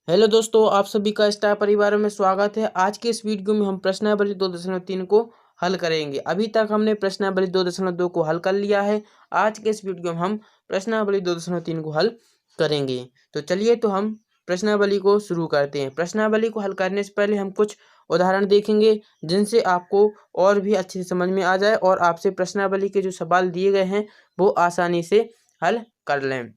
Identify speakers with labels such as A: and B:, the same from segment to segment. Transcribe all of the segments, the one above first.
A: Hello दोस्तों, आप सभी का स्टार परिवार में स्वागत है। आज के इस वीडियो में हम प्रश्नावली 2.3 को हल करेंगे। अभी तक हमने प्रश्नावली 2.2 को हल कर लिया है। आज के इस वीडियो में हम प्रश्नावली 2.3 को हल करेंगे। तो चलिए हम प्रश्नावली को शुरू करते हैं। प्रश्नावली को हल करने से पहले हम कुछ उदाहरण देखेंगे जिनसे आपको और भी अच्छे से समझ में आ जाए और आपसे प्रश्नावली के जो सवाल दिए गए हैं वो आसानी से हल कर लें।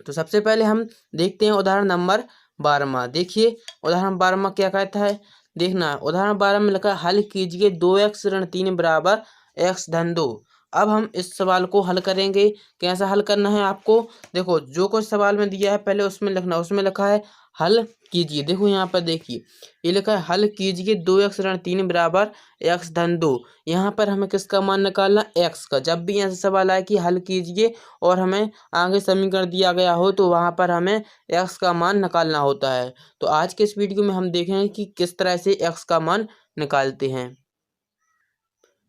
A: तो सबसे पहले हम देखते हैं उदाहरण नंबर 12। देखिए उदाहरण 12 क्या कहता है, देखना। उदाहरण 12 में लिखा है हल कीजिए 2x ऋण 3 बराबर x धन 2। अब हम इस सवाल को हल करेंगे। कैसा हल करना है आपको, देखो जो कुछ सवाल में दिया है पहले उसमें लिखना। उसमें लिखा है हल कीजिए, देखो यहाँ पर देखिए ये लिखा है हल कीजिए 2x ऋण 3 बराबर x धन 2। यहाँ पर हमें किसका मान निकालना, x का। जब भी यहाँ से सवाल आए कि हल कीजिए और हमें आगे समीकरण दिया गया हो तो वहाँ पर हमें x का मान निकालना होता है। तो आज के इस वीडियो में हम देखेंगे कि किस तरह से x का मान निकालते हैं।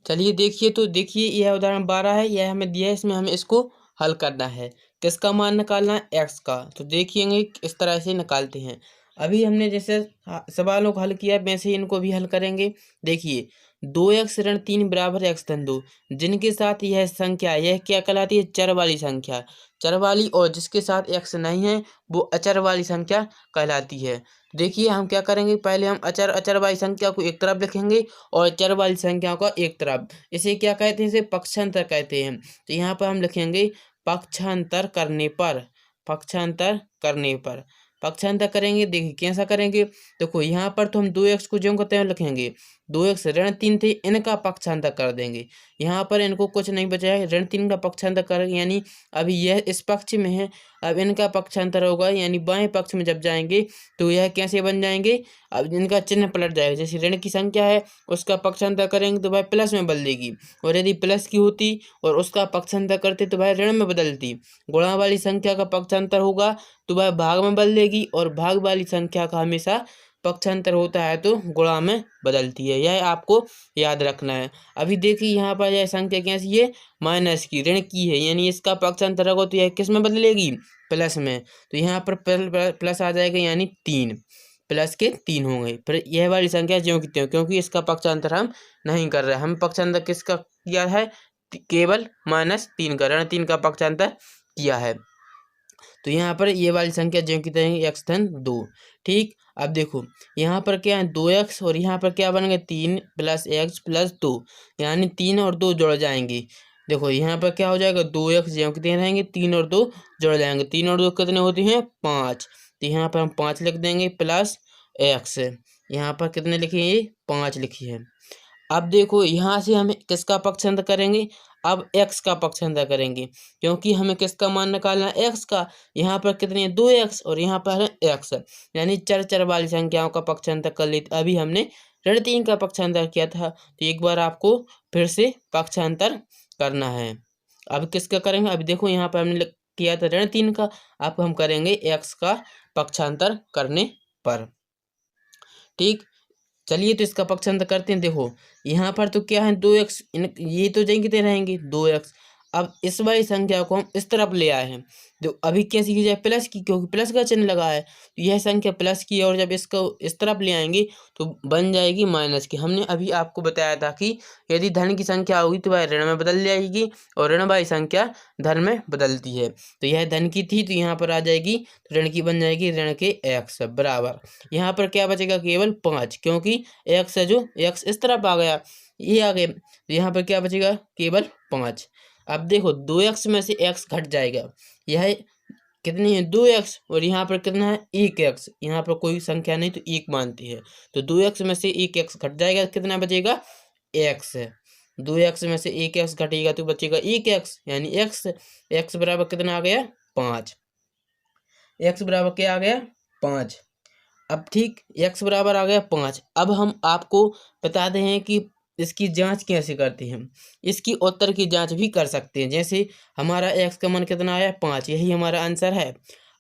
A: चलिए देखिए, तो देखिए यह उदाहरण 12 है, यह हमें दिया है, इसमें हमें इसको हल करना है। किसका मान निकालना है, x का। तो देखिएंगे इस तरह से निकालते हैं। अभी हमने जैसे सवालों को हल किया वैसे ही इनको भी हल करेंगे। देखिए 2x ऋण 3 बराबर x धन 2, जिनके साथ यह संख्या, यह क्या कहलाती है, चर वाली संख्या। चर वाली और जिसके साथ x नहीं है वो अचर वाली संख्या कहलाती है। देखिए हम क्या करेंगे, पहले हम अचर वाली संख्या को एक तरफ लिखेंगे और चर वाली संख्या को एक तरफ। इसे क्या कहते हैं, इसे पक्षांतर कहते हैं। तो यहाँ पर हम लिखेंगे पक्षांतर करने पर, पक्षांतर करने पर, पक्षांतर करेंगे। देखिए कैसा करेंगे, देखो यहाँ पर तो हम 2x को ज्यों कहते हैं लिखेंगे। 2x ऋण 3 थे, इनका पक्षांतर कर देंगे। यहाँ पर इनको कुछ नहीं बचा है, ऋण 3 का पक्षांतर करेंगे, यानी अभी यह इस पक्ष में है, अब इनका पक्षांतर होगा, यानी बाएं पक्ष में जब जाएंगे तो यह कैसे बन जाएंगे, अब इनका चिन्ह पलट जाएगा। जैसे ऋण की संख्या है उसका पक्षांतर करेंगे तो भाई प्लस में बदल देगी, और यदि प्लस की होती और उसका पक्षांतर करते तो भाई ऋण में बदलती। गुणा वाली संख्या का पक्षांतर होगा तो वह भाग में बदल देगी, और भाग वाली संख्या का हमेशा पक्षांतर होता है तो गुणा में बदलती है। यह आपको याद रखना है। अभी देखिए यहाँ पर यह संख्या कैसी है, माइनस की, ऋण की है, यानी इसका पक्षांतर होगा तो यह किस में बदलेगी, प्लस में। तो यहाँ पर प्लस आ जाएगा, यानी 3, प्लस के 3 होंगे। फिर यह वाली संख्या ज्यों की त्यों, क्योंकि इसका पक्षांतर हम नहीं कर रहे, हम पक्षांतर किसका किया है, केवल -3 का, ऋण 3 का पक्षांतर किया है। तो यहाँ पर ये वाली संख्या ज्यों की त्यों x धन 2। ठीक, अब देखो यहाँ पर क्या है 2x, और यहाँ पर क्या बनेंगे 3 + x + 2, यानी 3 और 2 जुड़ जाएंगे। देखो यहाँ पर क्या हो जाएगा, 2x ज्यों की त्यों रहेंगे, 3 और 2 जुड़ जाएंगे। 3 और 2 कितने होते हैं, 5। तो यहाँ पर हम 5 लिख देंगे प्लस x, यहाँ पर कितने लिखिए, 5 लिखिए। अब देखो यहाँ से हम किसका पक्षांतर करेंगे, अब x का पक्षांतर करेंगे, क्योंकि हमें किसका मान निकालना है, x का। यहाँ पर कितने 2x और यहाँ पर है x, यानी चर वाली संख्याओं का पक्षांतर कर लेते। अभी हमने ऋण 3 का पक्षांतर किया था, तो एक बार आपको फिर से पक्षांतर करना है। अब किसका करेंगे, अभी देखो यहाँ पर हमने किया था ऋण 3 का, अब हम करेंगे x का पक्षांतर करने पर। ठीक, चलिए तो इसका पक्षांतर करते हैं। देखो यहाँ पर तो क्या है 2x, ये तो जाएंगे कितने रहेंगे 2x। अब इस वाली संख्या को हम इस तरफ ले आए हैं, तो अभी कैसी की जाए, प्लस की, क्योंकि प्लस का चिन्ह लगा है तो यह संख्या प्लस की, और जब इसको इस तरफ ले आएंगे तो बन जाएगी माइनस की। हमने अभी आपको बताया था कि यदि धन की संख्या होगी तो वह ऋण में बदल जाएगी, और ऋण वाली संख्या धन में बदलती है। तो यह धन की थी तो यहाँ पर आ जाएगी, तो ऋण की बन जाएगी ऋण के x बराबर। यहाँ पर क्या बचेगा, केवल 5, क्योंकि x है जो x इस तरफ आ गया, ये आ गए, तो यहाँ पर क्या बचेगा, केवल 5। अब देखो 2x में से x घट जाएगा, यह कितनी है 2x, और यहाँ पर कितना है 1x, यहाँ पर कोई संख्या नहीं तो 1 मानती है, तो 2x में से 1x घट जाएगा, कितना बचेगा x। 2x में से 1x घटेगा तो बचेगा 1x, यानी x बराबर कितना आ गया 5। x बराबर क्या आ गया 5। अब ठीक x बराबर आ गया 5। अब हम आपको बताते हैं कि इसकी जांच कैसे करते हैं। इसकी उत्तर की जांच भी कर सकते हैं। जैसे हमारा x का मान कितना आया 5, यही हमारा आंसर है।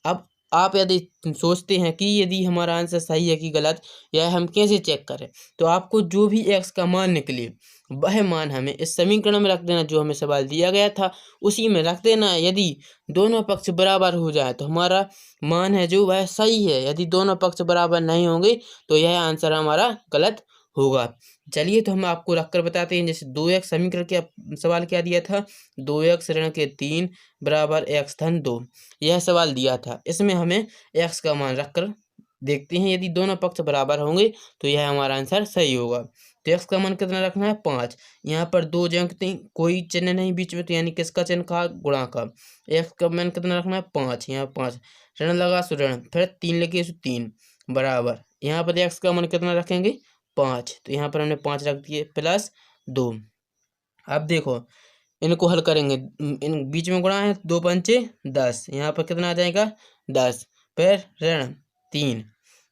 A: अब आप यदि सोचते हैं कि यदि हमारा आंसर सही है कि गलत, यह हम कैसे चेक करें, तो आपको जो भी x का मान निकले वह मान हमें इस समीकरण में रख देना, जो हमें सवाल दिया गया था उसी में रख देना। यदि दोनों पक्ष बराबर हो जाए तो हमारा मान है जो वह सही है, यदि दोनों पक्ष बराबर नहीं होंगे तो यह आंसर हमारा गलत होगा। चलिए तो हम आपको रखकर बताते हैं। जैसे 2x समीकरण क्या सवाल क्या दिया था, 2x ऋण के 3 बराबर x धन 2, यह सवाल दिया था। इसमें हमें x का मान रखकर देखते हैं, यदि दोनों पक्ष बराबर होंगे तो यह हमारा आंसर सही होगा। तो x का मान कितना रखना है, 5। यहाँ पर 2 ज्योंकि कोई चिन्ह नहीं बीच में, तो यानी किसका चिन्ह का, गुणा का। x का मान कितना रखना है, 5। यहाँ 5 ऋण लगा सो ऋण, फिर 3 लिखे सो 3 बराबर, यहाँ पर x का मान कितना रखेंगे, 5। तो यहाँ पर हमने 5 रख दिए प्लस 2। अब देखो इनको हल करेंगे, इन बीच में गुणा है, 2 पंचे 10, यहाँ पर कितना आ जाएगा 10, फिर ऋण 3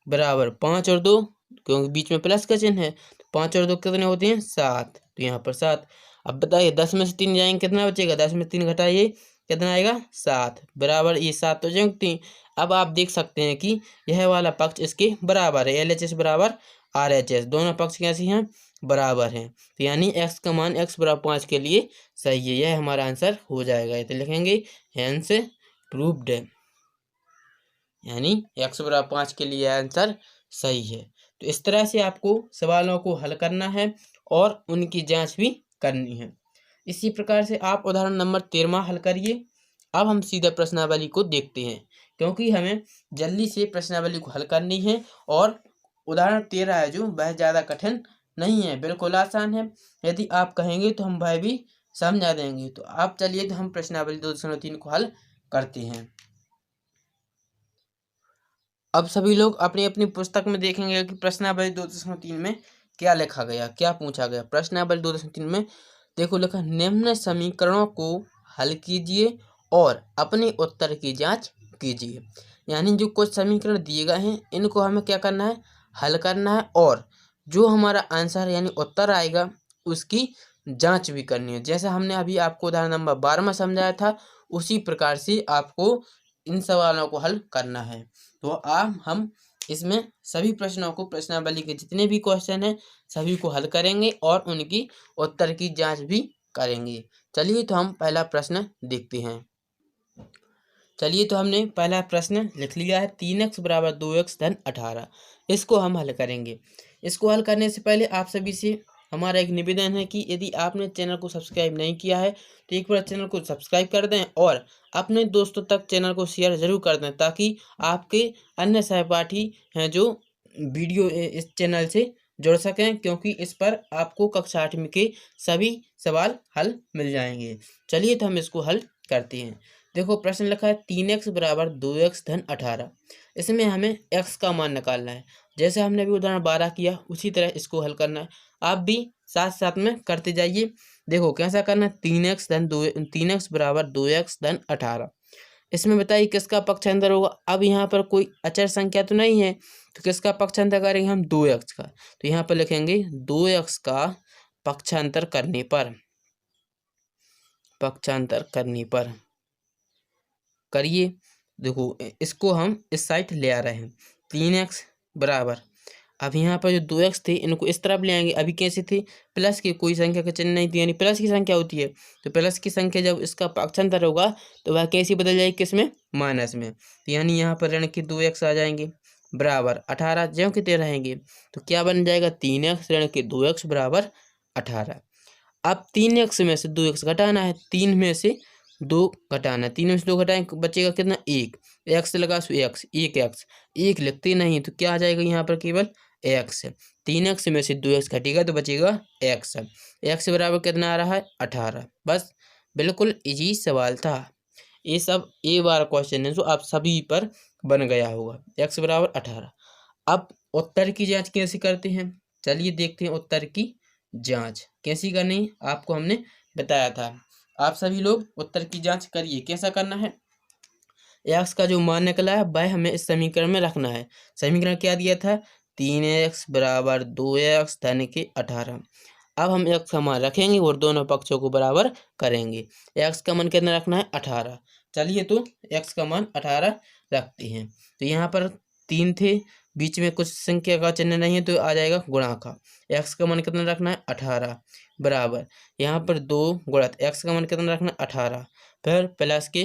A: बराबर 5 और 2, क्योंकि बीच में प्लस का चिन्ह है, तो 5 और 2 कितने होते हैं, 7। तो यहाँ पर 7। अब बताइए 10 में से 3 जाएंगे कितना बचेगा, 10 में 3 घटाइए कितना आएगा, 7 बराबर, ये 7 तो ज्योंकि। अब आप देख सकते हैं कि यह वाला पक्ष इसके बराबर है, LHS बराबर RHS, दोनों पक्ष कैसी हैं, बराबर हैं। तो यानी x का मान x बराबर 5 के लिए सही है, यह हमारा आंसर हो जाएगा। तो लिखेंगे हेंस प्रूव्ड, यानी x बराबर 5 के लिए आंसर सही है। तो इस तरह से आपको सवालों को हल करना है और उनकी जांच भी करनी है। इसी प्रकार से आप उदाहरण नंबर 13 हल करिए। अब हम सीधा प्रश्नावली को देखते हैं, क्योंकि हमें जल्दी से प्रश्नावली को हल करनी है। और उदाहरण 13 है जो वह ज़्यादा कठिन नहीं है, बिल्कुल आसान है। यदि आप कहेंगे तो हम वह भी समझा देंगे। तो आप चलिए तो हम प्रश्नावली 2.3 को हल करते हैं। अब सभी लोग अपनी अपनी पुस्तक में देखेंगे कि प्रश्नावली 2.3 में क्या लिखा गया, क्या पूछा गया। प्रश्नावली 2.3 में देखो लिखा, निम्न समीकरणों को हल कीजिए और अपने उत्तर की जांच कीजिए। यानी जो कुछ समीकरण दिए गए हैं इनको हमें क्या करना है, हल करना है, और जो हमारा आंसर यानी उत्तर आएगा उसकी जांच भी करनी है। जैसे हमने अभी आपको उदाहरण नंबर 12 में समझाया था, उसी प्रकार से आपको इन सवालों को हल करना है। तो अब हम इसमें सभी प्रश्नों को, प्रश्नावली के जितने भी क्वेश्चन हैं सभी को हल करेंगे और उनकी उत्तर की जांच भी करेंगे। चलिए तो हम पहला प्रश्न देखते हैं। चलिए तो हमने पहला प्रश्न लिख लिया है, 3x बराबर 2x धन 18। इसको हम हल करेंगे। इसको हल करने से पहले आप सभी से हमारा एक निवेदन है कि यदि आपने चैनल को सब्सक्राइब नहीं किया है तो एक बार चैनल को सब्सक्राइब कर दें और अपने दोस्तों तक चैनल को शेयर ज़रूर कर दें, ताकि आपके अन्य सहपाठी हैं जो वीडियो इस चैनल से जुड़ सकें, क्योंकि इस पर आपको कक्षा 8वीं के सभी सवाल हल मिल जाएंगे। चलिए तो हम इसको हल करते हैं। देखो प्रश्न लिखा है 3x बराबर 2x धन 18। इसमें हमें x का मान निकालना है। जैसे हमने अभी उदाहरण 12 किया उसी तरह इसको हल करना है। आप भी साथ साथ में करते जाइए। देखो कैसा करना है, 3x बराबर 2x धन 18। इसमें बताइए किसका पक्षांतर होगा। अब यहाँ पर कोई अचर संख्या तो नहीं है, तो किसका पक्षांतर करेंगे हम, 2x का। तो यहाँ पर लिखेंगे 2x का पक्षांतर करने पर करिए। देखो इसको हम इस साइड ले आ रहे हैं, 3x बराबर, अब यहाँ पर जो 2x थे इनको इस तरफ ले आएंगे। अभी कैसे थे, प्लस की कोई संख्या का चिन्ह नहीं थी, यानी प्लस की संख्या होती है। तो प्लस की संख्या जब इसका पक्षांतर होगा तो वह कैसे बदल जाएगी, किसमें, माइनस में। तो यानी यहाँ पर ऋण के 2x आ जाएंगे बराबर 18, ज्यों के त्यों रहेंगे। तो क्या बन जाएगा, 3x ऋण के 2x बराबर 18। अब 3x में से 2x घटाना है, 3 में से 2 घटाना है, 3 में से 2 घटाएंगे बचेगा कितना, 1। x लगा सो x, 1x, 1 लिखते नहीं तो क्या आ जाएगा यहाँ पर, केवल x। 3x में से 2x घटेगा तो बचेगा x। x बराबर कितना आ रहा है, 18। बस बिल्कुल इजी सवाल था। ये सब ए बार क्वेश्चन है जो आप सभी पर बन गया होगा। x बराबर 18। अब उत्तर की जांच कैसे करते हैं, चलिए देखते हैं उत्तर की जांच कैसी करनी, आपको हमने बताया था। आप सभी लोग उत्तर की जांच करिए। कैसा करना है, x का जो मान निकला है वह हमें इस समीकरण में रखना है। समीकरण क्या दिया था, 3x बराबर 2x धन के 18। अब हम x का मान रखेंगे और दोनों पक्षों को बराबर करेंगे। x का मान कितना रखना है, 18। चलिए तो x का मान 18 रखते हैं। तो यहाँ पर 3 थे, बीच में कुछ संख्या का चिन्ह नहीं है तो आ जाएगा गुणा का। x का मान कितना रखना है 18 बराबर यहाँ पर 2 गुणित x का मान कितना रखना है 18 फिर प्लस के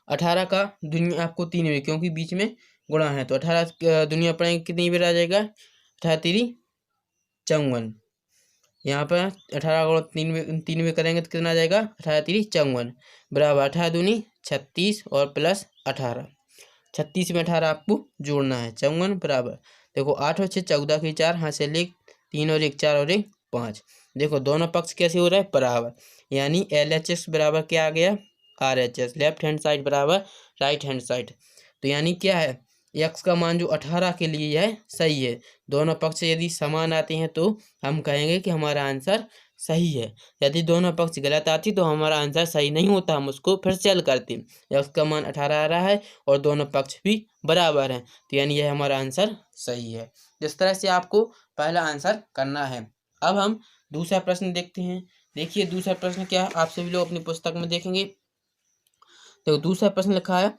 A: 18 का दुनिया आपको 3 में क्योंकि बीच में गुणा है तो 18 दुनिया पड़ेंगे कितनी बार आ जाएगा 18 3 54। यहाँ पर 18 को 3 में करेंगे तो कितना आ जाएगा 18 3 54 बराबर 18 दूनी 36 और प्लस 18 36 में 18 आपको जोड़ना है 54 बराबर देखो 8 और 6 14 की 4 हाथ से लेख 3 और 1 4 और 1 5। देखो दोनों पक्ष कैसे हो रहा है बराबर यानी LHS बराबर क्या आ गया RHS लेफ्ट हैंड साइड बराबर राइट हैंड साइड। तो यानी क्या है x का मान जो 18 के लिए है सही है। दोनों पक्ष यदि समान आते हैं तो हम कहेंगे कि हमारा आंसर सही है। यदि दोनों पक्ष गलत आती तो हमारा आंसर सही नहीं होता, हम उसको फिर से हल करते। x का मान 18 आ रहा है और दोनों पक्ष भी बराबर हैं तो यानी यह हमारा आंसर सही है। जिस तरह से आपको पहला आंसर करना है। अब हम दूसरा प्रश्न देखते हैं। देखिए दूसरा प्रश्न क्या है आप सभी लोग अपनी पुस्तक में देखेंगे। तो दूसरा प्रश्न लिखा है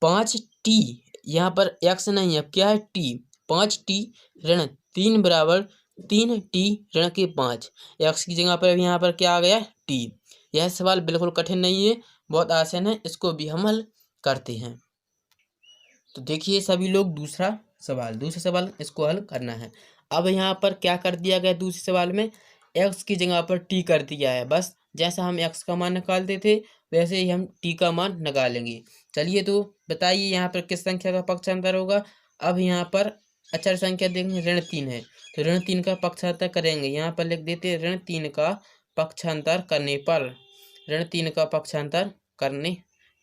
A: 5t यहाँ पर x नहीं है क्या है t 5t ऋण 3 बराबर 3t ऋण के 5 x की जगह पर यहाँ पर क्या आ गया t। यह सवाल बिल्कुल कठिन नहीं है, बहुत आसान है, इसको भी हम हल करते हैं। तो देखिए सभी लोग दूसरा सवाल इसको हल करना है। अब यहाँ पर क्या कर दिया गया दूसरे सवाल में x की जगह पर t कर दिया है। बस जैसा हम x का मान निकालते थे वैसे ही हम t का मान निकालेंगे। चलिए तो बताइए यहाँ पर किस संख्या का पक्षांतर होगा। अब यहाँ पर अचर संख्या देखेंगे ऋण 3 है तो ऋण 3 का पक्षांतर करेंगे। यहाँ पर लिख देते हैं ऋण 3 का पक्षांतर करने पर ऋण 3 का पक्षांतर करने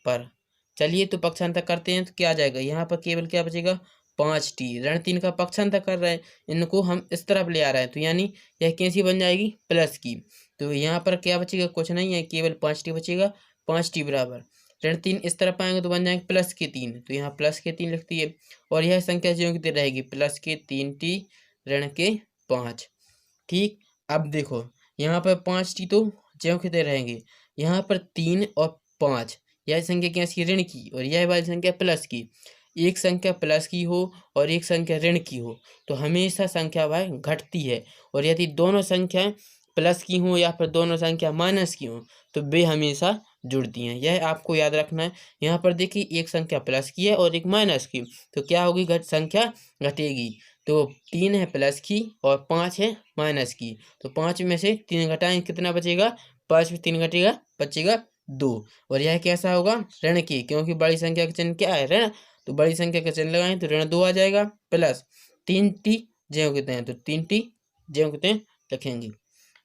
A: पर। चलिए तो पक्षांतर करते हैं तो क्या आ जाएगा यहाँ पर केवल क्या बचेगा 5t। ऋण 3 का पक्षांतर कर रहे हैं इनको हम इस तरफ ले आ रहे हैं तो यानी यह कैसी बन जाएगी प्लस की। तो यहाँ पर क्या बचेगा कुछ नहीं है केवल 5t बचेगा। 5t बराबर ऋण 3 इस तरफ आएंगे तो बन जाएंगे प्लस के 3 तो यहाँ प्लस के 3 लिखती है और यह संख्या ज्यों की तरह रहेगी प्लस के 3t ऋण के 5। ठीक अब देखो यहाँ पर 5t तो ज्यों की तरह रहेंगे। यहाँ पर 3 और 5 यह संख्या कैसी ऋण की और यह वाली संख्या प्लस की। एक संख्या प्लस की हो और एक संख्या ऋण की हो तो हमेशा संख्या भाई घटती है और यदि दोनों संख्याएं प्लस की हो या फिर दोनों संख्या माइनस की हो तो वे हमेशा जुड़ती हैं। यह आपको याद रखना है। यहाँ पर देखिए एक संख्या प्लस की है और एक माइनस की तो क्या होगी संख्या घटेगी। तो 3 है प्लस की और 5 है माइनस की तो 5 में से 3 घटाएं कितना बचेगा 5 में 3 घटेगा बचेगा 2 और यह कैसा होगा ऋण की क्योंकि बड़ी संख्या का चिन्ह क्या है ऋण तो बड़ी संख्या का चिन्ह लगाएं तो ऋण 2 आ जाएगा प्लस 3t ज्यों कहते हैं तो 3t ज्यों कहते हैं लिखेंगे।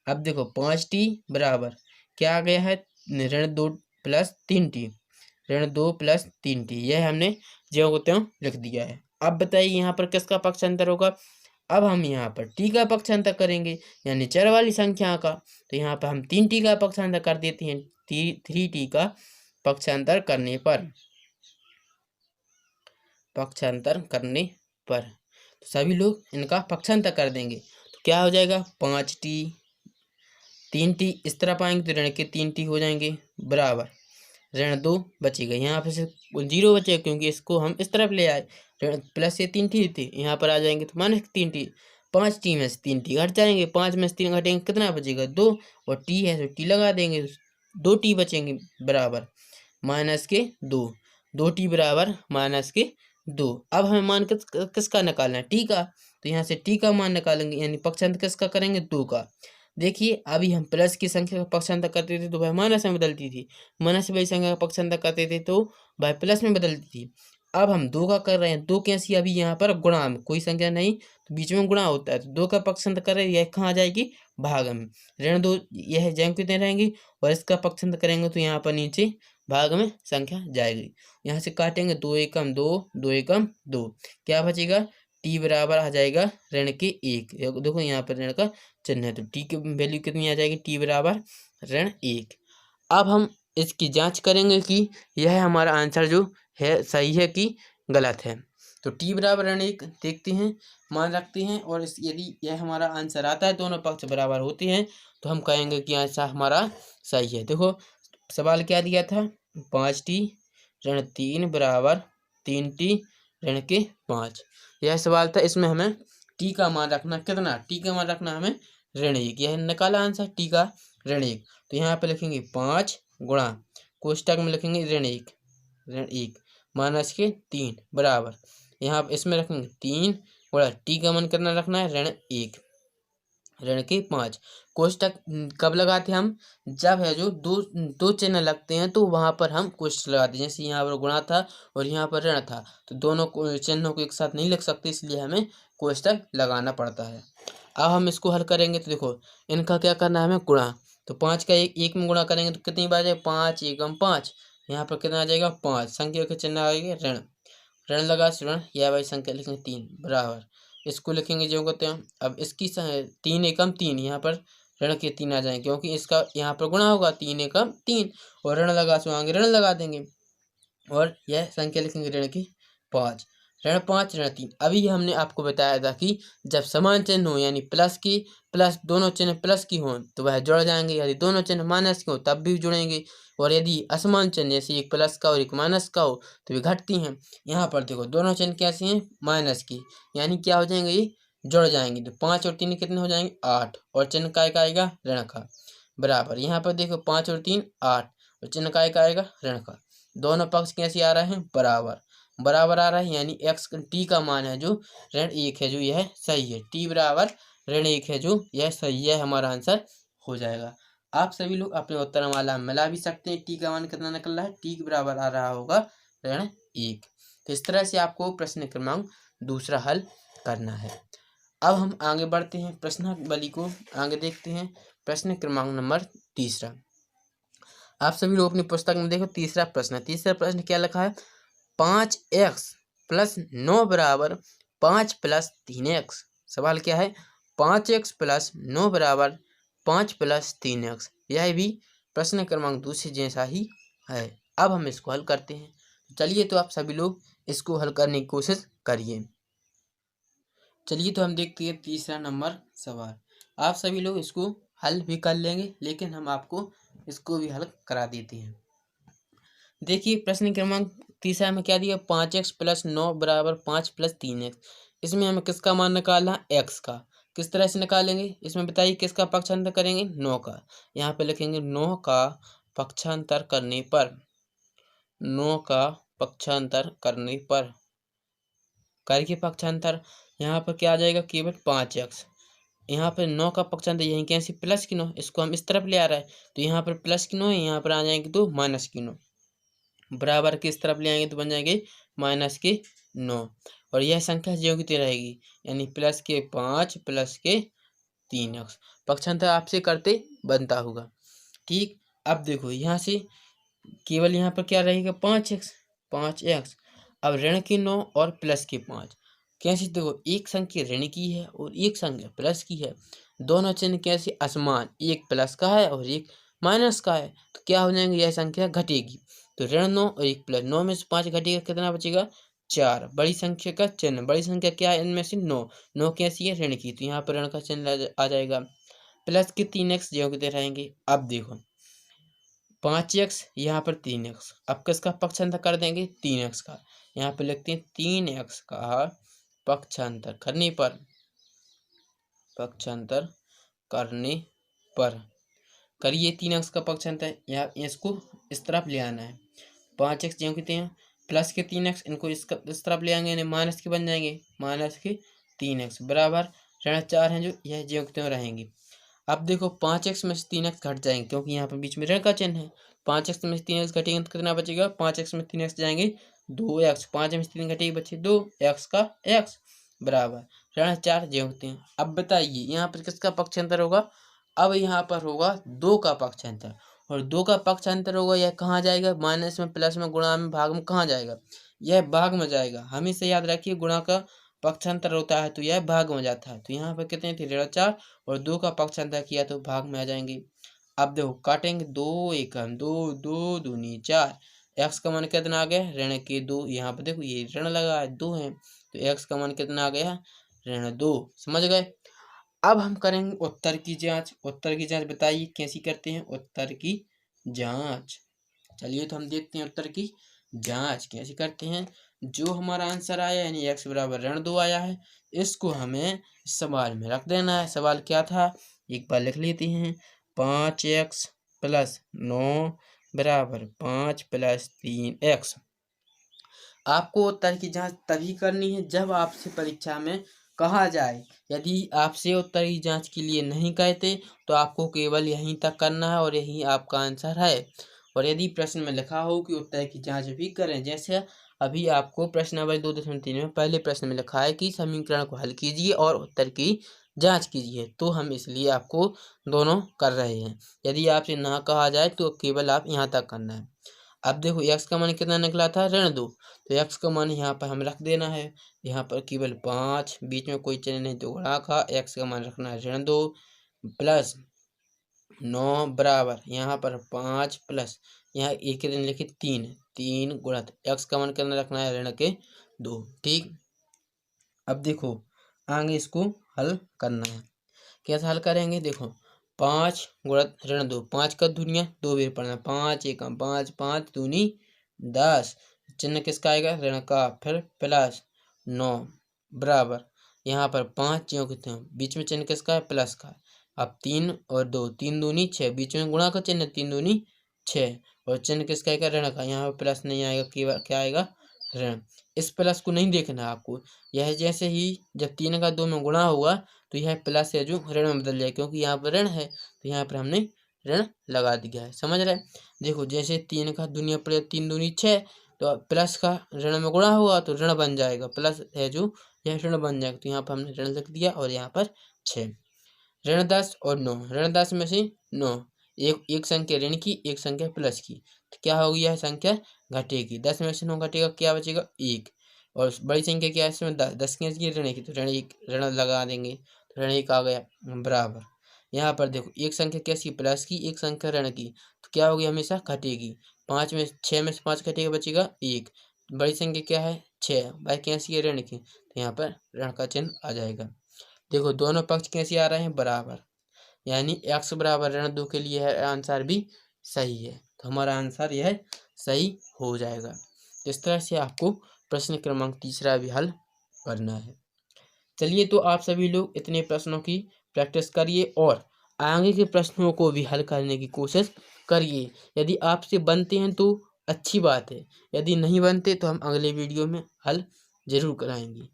A: अब देखो 5t बराबर क्या आ गया है ऋण 2 प्लस 3t ऋण 2 प्लस 3t यह हमने ज्यों कहते हैं लिख दिया है। अब बताइए यहाँ पर किसका पक्षांतर होगा। अब हम यहाँ पर t का पक्षांतर करेंगे यानी चर वाली संख्या का तो यहाँ पर हम 3t का पक्षांतर कर देते हैं 3t का पक्षांतर करने पर तो सभी लोग इनका पक्षांतर कर देंगे तो क्या हो जाएगा 5t 3t इस तरह पाएंगे तो ऋण के 3t हो जाएंगे बराबर ऋण 2 बचेगा। यहाँ पर से 0 बचेगा क्योंकि इसको हम इस तरफ ले आए ऋण प्लस से 3t थे यहाँ पर आ जाएंगे तो माइनस 3t 5t में से 3t घट जाएंगे 5 में से 3 घटेंगे कितना बचेगा 2 और t है तो t लगा देंगे 2t बचेंगे बराबर माइनस के 2 2t बराबर माइनस के 2। अब हमें मान किसका निकालना है t का तो यहाँ से t का मान निकालेंगे यानी पक्षांतर किसका करेंगे 2 का। देखिए अभी हम प्लस की संख्या का पक्षांतर करते थे तो वह माइनस में बदलती थी, माइनस वाली संख्या का पक्षांतर करते थे तो वह प्लस में बदलती थी। अब हम 2 का कर रहे हैं 2 कैसी अभी यहाँ पर गुणा में कोई संख्या नहीं तो बीच में गुणा होता है तो 2 का पक्षांतर कर रहे हैं यह कहाँ आ जाएगी भाग में ऋण 2 यह ज्यों कितने रहेंगी और इसका पक्षांतर करेंगे तो यहाँ पर नीचे भाग में संख्या जाएगी। यहाँ से काटेंगे 2 एकम 2 2 एकम 2 क्या बचेगा t बराबर आ जाएगा ऋण के 1। देखो यहाँ पर ऋण का चिन्ह है तो t की वैल्यू कितनी आ जाएगी t बराबर ऋण 1। अब हम इसकी जांच करेंगे कि यह हमारा आंसर जो है सही है कि गलत है। तो t बराबर ऋण 1 देखते हैं मान रखते हैं और यदि यह हमारा आंसर आता है दोनों पक्ष बराबर होते हैं तो हम कहेंगे कि आंसर हमारा सही है। देखो सवाल क्या दिया था 5t ऋण 3 बराबर 3t ऋण के 5। यह सवाल था, इसमें हमें t का मान रखना कितना, t का मान रखना हमें ऋण 1। यह निकाला आंसर t का ऋण 1। तो यहाँ पे लिखेंगे 5 गुणा, कोष्टक में लिखेंगे ऋण 1 माइनस के 3 बराबर, यहाँ इसमें रखेंगे 3 गुणा t का मान कितना रखना है, ऋण 1 ऋण के 5। कोष्टक कब लगाते हैं हम, जब है जो दो चिन्ह लगते हैं तो वहां पर हम कोष्टक लगाते हैं। जैसे यहाँ पर गुणा था और यहाँ पर ऋण था, तो दोनों चिन्हों को एक साथ नहीं लिख सकते, इसलिए हमें कोष्टक लगाना पड़ता है। अब हम इसको हल करेंगे तो देखो इनका क्या करना है, हमें गुणा। तो 5 का एक में गुणा करेंगे तो कितनी बार जाएगा, 5 एकम 5। यहाँ पर कितना आ जाएगा, 5। संख्या के चिन्ह आएगा ऋण, ऋण लगा ऋण, यह भाई संख्या लिखेंगे 3 बराबर, इसको लिखेंगे जो कहते हैं। अब इसकी 3 एकम 3, यहाँ पर ऋण के 3 आ जाएंगे क्योंकि इसका यहाँ पर गुणा होगा, 3 एकम 3 और ऋण लगा आगे ऋण लगा देंगे और यह संख्या लिखेंगे ऋण की 5, ऋण 5 ऋण 3। अभी हमने आपको बताया था कि जब समान चिन्ह हो यानी प्लस दोनों चिन्ह प्लस की हों तो वह जुड़ जाएंगे, यदि दोनों चिन्ह माइनस के हो तब भी जुड़ेंगे, और यदि असमान चिन्ह जैसे एक प्लस का और एक माइनस का हो तो वे घटती हैं। यहाँ पर देखो दोनों चिन्ह कैसे हैं, माइनस की, यानी क्या हो जाएंगे, ये जुड़ जाएंगे। तो 5 और 3 कितने हो जाएंगे, 8, और चिन्ह का एक आएगा ऋण का बराबर। यहाँ पर देखो 5 और 3 8 और चिन्ह का एक आएगा ऋण का। दोनों पक्ष कैसे आ रहे हैं, बराबर आ रहा है, यानी x t का मान है जो ऋण 1 है जो यह सही है, t बराबर ऋण 1 है जो यह सही है, हमारा आंसर हो जाएगा। आप सभी लोग अपने उत्तरमाला में मिला भी सकते हैं, t का मान कितना निकल रहा है, t के बराबर आ रहा होगा ऋण 1। तो इस तरह से आपको प्रश्न क्रमांक दूसरा हल करना है। अब हम आगे बढ़ते हैं, प्रश्नावली को आगे देखते हैं। प्रश्न क्रमांक नंबर तीसरा, आप सभी लोग अपनी पुस्तक में देखो, तीसरा प्रश्न क्या लिखा है, 5x प्लस 9 बराबर 5 प्लस 3x। सवाल क्या है, 5x प्लस 9 बराबर 5 प्लस 3x। यह भी प्रश्न क्रमांक दूसरे जैसा ही है। अब हम इसको हल करते हैं। चलिए तो आप सभी लोग इसको हल करने की कोशिश करिए। चलिए तो हम देखते हैं तीसरा नंबर सवाल। आप सभी लोग इसको हल भी कर लेंगे, लेकिन हम आपको इसको भी हल करा देते हैं। देखिए प्रश्न क्रमांक तीसरा में क्या दिया, 5x प्लस 9 बराबर 5 प्लस 3x। इसमें हमें किसका मान निकालना, x का। किस तरह से निकालेंगे, इसमें बताइए किसका पक्षांतर करेंगे, 9 का। यहाँ पे लिखेंगे 9 का पक्षांतर करने पर, 9 का पक्षांतर करने पर करके पक्षांतर, यहाँ पर क्या आ जाएगा, केवल 5x। यहाँ पर 9 का पक्षांतर यहीं कैसे, प्लस की 9, इसको हम इस तरफ ले आ रहा है तो यहाँ पर प्लस की 9 है, यहाँ पर आ जाएंगे तो माइनस की 9, बराबर किस तरफ ले आएंगे तो बन जाएंगे माइनस के 9, और यह संख्या ज्यों की त्यों रहेगी, यानी प्लस के 5 प्लस के 3x। पक्षांतर आपसे करते बनता होगा, ठीक। अब देखो यहाँ से केवल यहाँ पर क्या रहेगा, 5x। अब ऋण के 9 और प्लस के 5 कैसे, देखो एक संख्या ऋण की है और एक संख्या प्लस की है, दोनों चिन्ह कैसे असमान, एक प्लस का है और एक माइनस का है, तो क्या हो जाएंगे, यह संख्या घटेगी। तो ऋण 9 और एक प्लस 9 में से 5 घटेगा, कितना बचेगा, 4। बड़ी संख्या का चिन्ह, बड़ी संख्या क्या है इनमें से, 9 कैसी है, ऋण की, तो यहाँ पर ऋण का चिन्ह आ जाएगा। प्लस के 3x जो कि रहेंगे। अब देखो 5x यहाँ पर 3x, अब किसका पक्षांतर कर देंगे, 3x का। यहाँ पे लिखते हैं 3x का पक्षांतर करने पर करिए 3x का पक्षांतर, यहाँ इसको इस तरफ ले आना है। 5x जो कहते हैं प्लस के 3x, इनको इस तरफ ले आएंगे, यानी माइनस के बन जाएंगे, माइनस के 3x बराबर ऋण 4 हैं जो यह ज्यों की त्यों रहेंगे। अब देखो 5x में से 3x घट जाएंगे क्योंकि यहाँ पर बीच में ऋण का चिन्ह है। 5x में से 3x घटेंगे तो कितना बचेगा, 5x में 3x जाएंगे 2x, 5 में से 3 घटेगी बचे 2, x का x बराबर ऋण 4 ज्यों की त्यों। अब बताइए यहाँ पर किसका पक्षांतर होगा, अब यहाँ पर होगा 2 का पक्षांतर, और 2 का पक्षांतर होगा, यह कहाँ जाएगा, माइनस में प्लस में गुणा में भाग में कहाँ जाएगा, यह भाग में जाएगा। हमेशा याद रखिए गुणा का पक्षांतर होता है तो यह भाग में जाता है। तो यहाँ पर कितने थे, ऋण 4, और 2 का पक्षांतर किया तो भाग में आ जाएंगे। अब देखो काटेंगे, 2 एकम 2, 2 दूनी 4, x का मान कितना आ गया, ऋण के 2। यहाँ पर देखो ये ऋण लगा है 2 है तो x का मान कितना आ गया, ऋण 2। समझ गए। अब हम करेंगे उत्तर की जांच। उत्तर की जांच बताइए कैसी करते हैं उत्तर की जांच। चलिए तो हम देखते हैं उत्तर की जांच कैसे करते हैं। जो हमारा आंसर आया यानी x बराबर ऋण 2 आया है, इसको हमें सवाल में रख देना है। सवाल क्या था, एक बार लिख लेते हैं। 5x + 9 बराबर 5 + 3x। आपको उत्तर की जांच तभी करनी है जब आपसे परीक्षा में कहा जाए। यदि आपसे उत्तर की जांच के लिए नहीं कहते तो आपको केवल यहीं तक करना है और यही आपका आंसर है। और यदि प्रश्न में लिखा हो कि उत्तर की जांच भी करें, जैसे अभी आपको प्रश्नावली 2.3 में पहले प्रश्न में लिखा है कि समीकरण को हल कीजिए और उत्तर की जांच कीजिए, तो हम इसलिए आपको दोनों कर रहे हैं। यदि आपसे ना कहा जाए तो केवल आप यहाँ तक करना है। अब देखो x का मान कितना निकला था, ऋण 2। तो x का मान यहाँ पर हम रख देना है। यहाँ पर केवल 5, बीच में कोई चिन्ह नहीं तो गुणा का, x का मान रखना है ऋण 2 + 9 बराबर यहाँ पर 5 प्लस यहाँ एक दिन लिखे 3 गुणित x का मान कितना रखना है, ऋण 2। ठीक, अब देखो आगे इसको हल करना है। कैसे हल करेंगे, देखो 5 गुणित ऋण 2, 5 का दूनिया 2 बार पढ़ना, 5 × 5, 5 दूनी 10, चिन्ह किसका आएगा, ऋण का, फिर प्लस 9 बराबर यहाँ पर 5 ज्यों के त्यों, बीच में चिन्ह किसका है, प्लस का। अब 3 और 2, 3 दूनी 6, बीच में गुणा का चिन्ह, 3 दूनी 6, और चिन्ह किसका आएगा, ऋण का। यहाँ पर प्लस नहीं आएगा, क्या आएगा, ऋण। इस प्लस को नहीं देखना है आपको, यह जैसे ही जब 3 का 2 में गुणा होगा तो यह प्लस है जो ऋण में बदल जाए, क्योंकि यहाँ पर ऋण है तो यहाँ पर हमने ऋण लगा दिया है। समझ रहे हैं। देखो जैसे 3 का दूनिया पड़े 3 दूनी 6, तो प्लस का ऋण में गुणा होगा तो ऋण बन जाएगा, प्लस है जो यह ऋण बन जाएगा, तो यहाँ पर हमने ऋण लिख दिया और यहाँ पर 6। ऋण 10 और 9, ऋण 10 में से 9, एक संख्या ऋण की, एक संख्या प्लस की, तो क्या होगी, यह संख्या घटेगी। 10 में से 9 घटेगा, क्या बचेगा, 1। और बड़ी संख्या क्या है इसमें, 10, 10 की ऋण की, तो ऋण 1 ऋण लगा देंगे, तो ऋण 1 आ गया बराबर। यहाँ पर देखो एक संख्या कैसी, प्लस की, एक संख्या ऋण की, तो क्या होगी, हमेशा घटेगी। 6 में से 5 घटेगा, बचेगा 1। बड़ी संख्या क्या है, 6, भाई कैसी है, ऋण की, तो यहाँ पर ऋण का चिन्ह आ जाएगा। देखो दोनों पक्ष कैसे आ रहे हैं, बराबर, यानी x बराबर ऋण 2 के लिए है आंसर भी सही है, तो हमारा आंसर यह सही हो जाएगा। इस तरह से आपको प्रश्न क्रमांक 3 भी हल करना है। चलिए, तो आप सभी लोग इतने प्रश्नों की प्रैक्टिस करिए और आगे के प्रश्नों को भी हल करने की कोशिश करिए। यदि आपसे बनते हैं तो अच्छी बात है, यदि नहीं बनते तो हम अगले वीडियो में हल जरूर कराएंगे।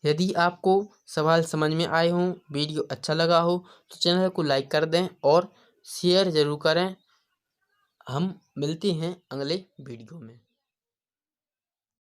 A: यदि आपको सवाल समझ में आए हों, वीडियो अच्छा लगा हो तो चैनल को लाइक कर दें और शेयर ज़रूर करें। हम मिलते हैं अगले वीडियो में।